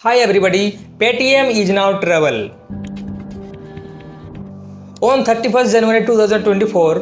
Hi everybody, Paytm is now travel. On 31st January 2024,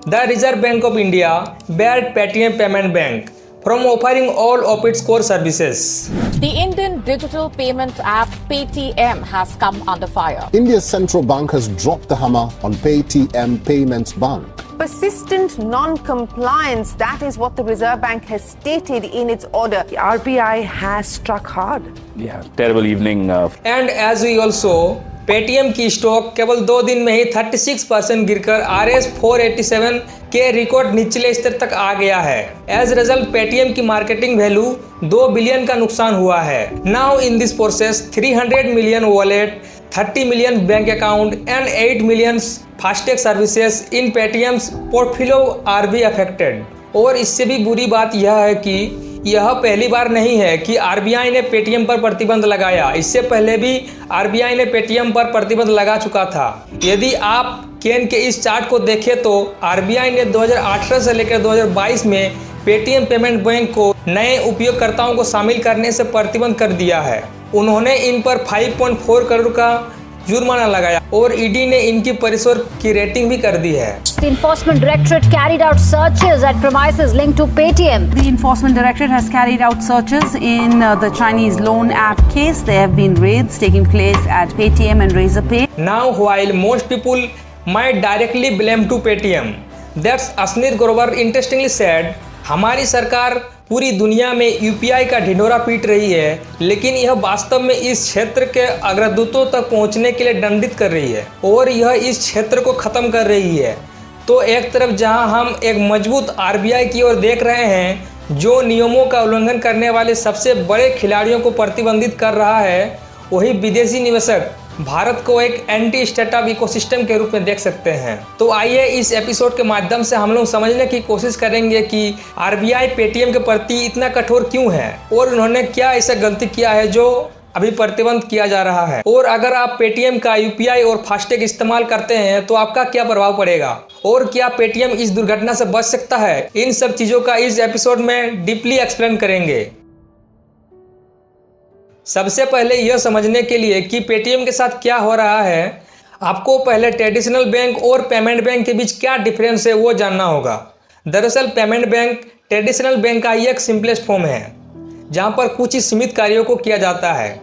the Reserve Bank of India barred Paytm Payment Bank from offering all of its core services. The Indian digital payment app Paytm has come under fire. India's central bank has dropped the hammer on Paytm Payments Bank. Persistent non-compliance, that is what the Reserve Bank has stated in its order. The RBI has struck hard. Yeah, terrible evening. And as we all saw, Paytm की stock केवल 2 दिन में ही 36% गिरकर RS 487 के record निचले स्तर तक आ गया है। एज रिजल्ट Paytm की मार्केटिंग वैल्यू 2 बिलियन का नुकसान हुआ है। Now in this process 300 million wallet, 30 million bank account and 8 million FASTag services in Paytm's portfolio R be affected. और इससे भी बुरी बात यह है कि यह पहली बार नहीं है कि आरबीआई ने पेटीएम पर प्रतिबंध लगाया। इससे पहले भी आरबीआई ने पेटीएम पर प्रतिबंध लगा चुका था। यदि आप केन के इस चार्ट को देखें तो आरबीआई ने 2018 से लेकर 2022 में पेटीएम पेमेंट बैंक को नए उपयोगकर्ताओं को शामिल करने से प्रतिबंध कर दिया है। उन्होंने इन पर 5.4 करोड़ का जुर्माना लगाया और ईडी ने इनकी परिसर की रेटिंग भी कर दी है। The Enforcement Directorate carried out searches at premises linked to Paytm. The Enforcement Directorate has carried out searches in the Chinese loan app case. There have been raids taking place at Paytm and Razorpay. Now, while most people might directly blame to Paytm, that's Asnit Grover interestingly said, हमारी सरकार पूरी दुनिया में UPI का ढिंढोरा पीट रही है, लेकिन यह वास्तव में इस क्षेत्र के अग्रदूतों तक पहुंचने के लिए दंडित कर रही है और यह इस क्षेत्र को ख़त्म कर रही है। तो एक तरफ जहां हम एक मजबूत आरबीआई की ओर देख रहे हैं जो नियमों का उल्लंघन करने वाले सबसे बड़े खिलाड़ियों को प्रतिबंधित कर रहा है, वही विदेशी निवेशक भारत को एक एंटी स्टार्टअप इकोसिस्टम के रूप में देख सकते हैं। तो आइए इस एपिसोड के माध्यम से हम लोग समझने की कोशिश करेंगे कि आरबीआई पेटीएम के प्रति इतना कठोर क्यों है और उन्होंने क्या ऐसा गलती किया है जो अभी प्रतिबंध किया जा रहा है। और अगर आप पेटीएम का यूपीआई और फास्टैग इस्तेमाल करते हैं तो आपका क्या प्रभाव पड़ेगा और क्या पेटीएम इस दुर्घटना से बच सकता है, इन सब चीज़ों का इस एपिसोड में डीपली एक्सप्लेन करेंगे। सबसे पहले यह समझने के लिए कि पेटीएम के साथ क्या हो रहा है, आपको पहले ट्रेडिशनल बैंक और पेमेंट बैंक के बीच क्या डिफरेंस है वो जानना होगा। दरअसल पेमेंट बैंक ट्रेडिशनल बैंक का ही एक सिंपलेस्ट फॉर्म है जहां पर कुछ ही सीमित कार्यों को किया जाता है।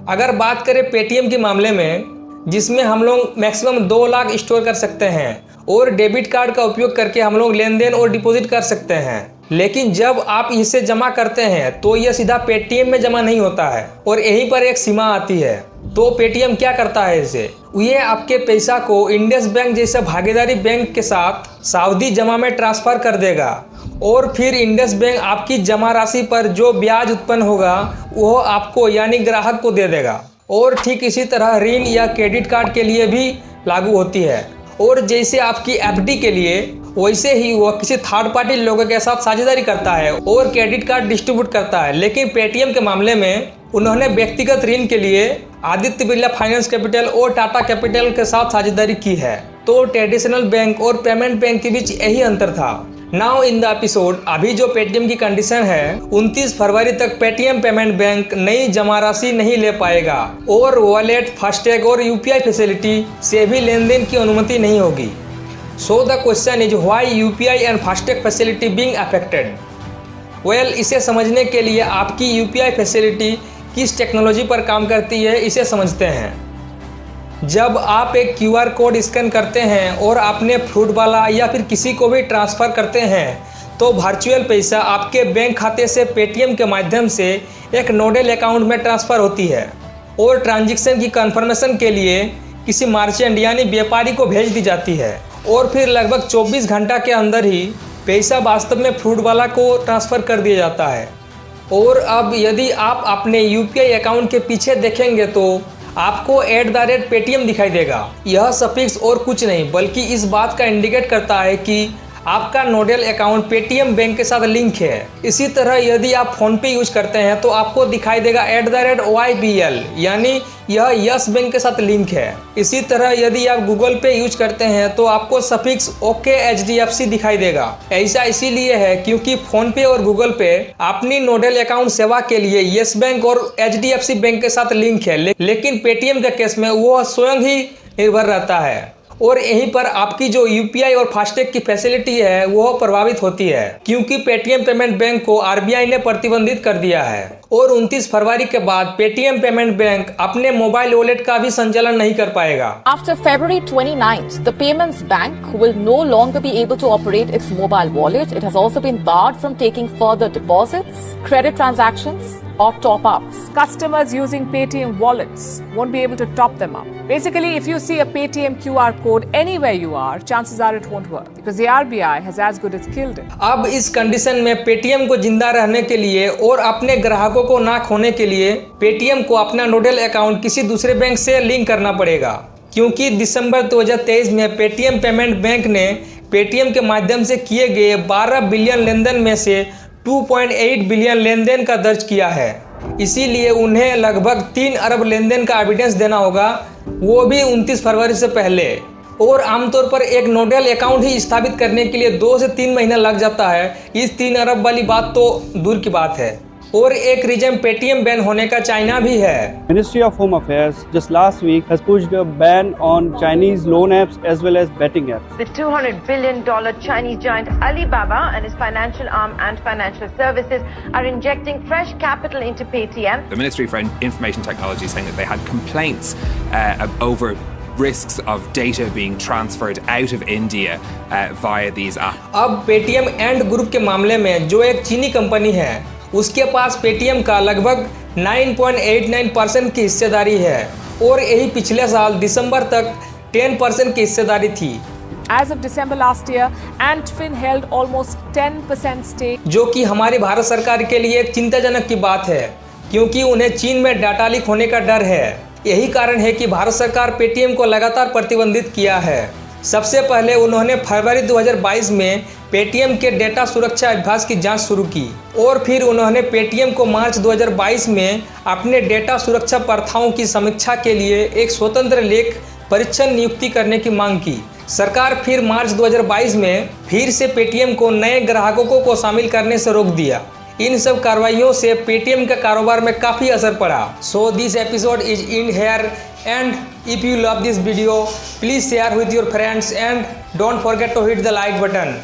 अगर बात करें पेटीएम के मामले में, जिसमें हम लोग मैक्सिमम 2 लाख स्टोर कर सकते हैं और डेबिट कार्ड का उपयोग करके हम लोग लेन देन और डिपॉजिट कर सकते हैं, लेकिन जब आप इसे जमा करते हैं तो यह सीधा पेटीएम में जमा नहीं होता है और यहीं पर एक सीमा आती है। तो पेटीएम क्या करता है इसे, ये आपके पैसा को इंडस बैंक जैसे भागीदारी बैंक के साथ सावधि जमा में ट्रांसफर कर देगा और फिर इंडस बैंक आपकी जमा राशि पर जो ब्याज उत्पन्न होगा वो आपको यानी ग्राहक को दे देगा। और ठीक इसी तरह ऋण या क्रेडिट कार्ड के लिए भी लागू होती है। और जैसे आपकी एफडी के लिए, वैसे ही वह किसी थर्ड पार्टी लोगों के साथ साझेदारी करता है और क्रेडिट कार्ड डिस्ट्रीब्यूट करता है। लेकिन पेटीएम के मामले में उन्होंने व्यक्तिगत ऋण के लिए आदित्य बिरला फाइनेंस कैपिटल और टाटा कैपिटल के साथ साझेदारी की है। तो ट्रेडिशनल बैंक और पेमेंट बैंक के बीच यही अंतर था। नाउ इन द एपिसोड, अभी जो पेटीएम की कंडीशन है, 29 फरवरी तक पेटीएम पेमेंट बैंक नई जमा राशि नहीं ले पाएगा और वॉलेट, फास्टैग और यूपीआई फैसिलिटी से भी लेन देन की अनुमति नहीं होगी। So the question is why UPI and FASTag facility being affected. Well, इसे समझने के लिए आपकी यूपीआई फैसिलिटी किस टेक्नोलॉजी पर काम करती है इसे समझते हैं। जब आप एक क्यूआर कोड स्कैन करते हैं और अपने फ्रूट वाला या फिर किसी को भी ट्रांसफ़र करते हैं तो वर्चुअल पैसा आपके बैंक खाते से पेटीएम के माध्यम से एक नोडल अकाउंट में ट्रांसफ़र होती है और ट्रांजैक्शन की कंफर्मेशन के लिए किसी मर्चेंट यानी व्यापारी को भेज दी जाती है और फिर लगभग 24 घंटा के अंदर ही पैसा वास्तव में फ्रूट वाला को ट्रांसफ़र कर दिया जाता है। और अब यदि आप अपने यूपीआई अकाउंट के पीछे देखेंगे तो आपको @Paytm दिखाई देगा। यह सफिक्स और कुछ नहीं बल्कि इस बात का इंडिकेट करता है कि आपका नोडल अकाउंट पेटीएम बैंक के साथ लिंक है। इसी तरह यदि आप फोन पे यूज करते हैं तो आपको दिखाई देगा @YBL, यानी यह यस बैंक के साथ लिंक है। इसी तरह यदि आप गूगल पे यूज करते हैं तो आपको सफिक्स ओके HDFC दिखाई देगा। ऐसा इसीलिए है क्योंकि फोन पे और गूगल पे अपनी नोडल अकाउंट सेवा के लिए यस बैंक और HDFC बैंक के साथ लिंक है, लेकिन पेटीएम के केस में वो स्वयं ही निर्भर रहता है और यहीं पर आपकी जो UPI और फास्टैग की फैसिलिटी है वो प्रभावित होती है, क्योंकि पेटीएम पेमेंट बैंक को RBI ने प्रतिबंधित कर दिया है और 29 फरवरी के बाद पेटीएम पेमेंट बैंक अपने मोबाइल वॉलेट का भी संचालन नहीं कर पाएगा। After February 29th, the Payments Bank will no longer be able to operate its mobile wallet. It has also been barred from taking further deposits, credit transactions, or top-ups. Customers using Paytm wallets won't be able to top them up. Basically, if you see a Paytm QR code anywhere you are, chances are it won't work because the RBI has as good as killed it. अब इस condition में Paytm को जिंदा रहने के लिए और अपने ग्राहकों को ना खोने के लिए पेटीएम को अपना नोडल अकाउंट किसी दूसरे बैंक से लिंक करना पड़ेगा, क्योंकि दिसंबर 2023 में पेटीएम पेमेंट बैंक ने पेटीएम के माध्यम से किए गए 12 बिलियन लेनदेन में से 2.8 बिलियन लेनदेन का दर्ज किया है। इसीलिए उन्हें लगभग 3 अरब लेनदेन का एविडेंस देना होगा, वो भी 29 फरवरी से पहले। और आमतौर पर एक नोडल अकाउंट ही स्थापित करने के लिए 2 से 3 महीना लग जाता है। इस 3 अरब वाली बात तो दूर की बात है। और एक रीजन पेटीएम बैन होने का चाइना भी है। Ministry of Home Affairs just last week has pushed a ban on Chinese loan apps as well as betting apps. The $200 billion Chinese giant Alibaba and its financial arm Ant Financial Services are injecting fresh capital into Paytm. The Ministry for Information Technology is saying that they had complaints over risks of data being transferred out of India via these apps. अब Paytm and group के मामले में जो एक चीनी company है उसके पास Paytm का लगभग 9.89% की हिस्सेदारी है और यही पिछले साल दिसंबर तक 10% की हिस्सेदारी थी। As of December last year, Antfin held almost 10% stake. जो कि हमारी भारत सरकार के लिए एक चिंताजनक की बात है, क्योंकि उन्हें चीन में डाटा लीक होने का डर है। यही कारण है कि भारत सरकार पेटीएम को लगातार प्रतिबंधित किया है। सबसे पहले उन्होंने फरवरी 2022 में पेटीएम के डेटा सुरक्षा अभ्यास की जांच शुरू की और फिर उन्होंने पेटीएम को मार्च 2022 में अपने डेटा सुरक्षा प्रथाओं की समीक्षा के लिए एक स्वतंत्र लेख परीक्षण नियुक्ति करने की मांग की। सरकार फिर मार्च 2022 में फिर से पेटीएम को नए ग्राहकों को शामिल करने से रोक दिया। इन सब कार्रवाइयों से पेटीएम के कारोबार में काफ़ी असर पड़ा। So this episode is in here and if you love this video please share with your friends and don't forget to hit the like button.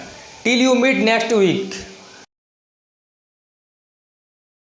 Till you meet next week.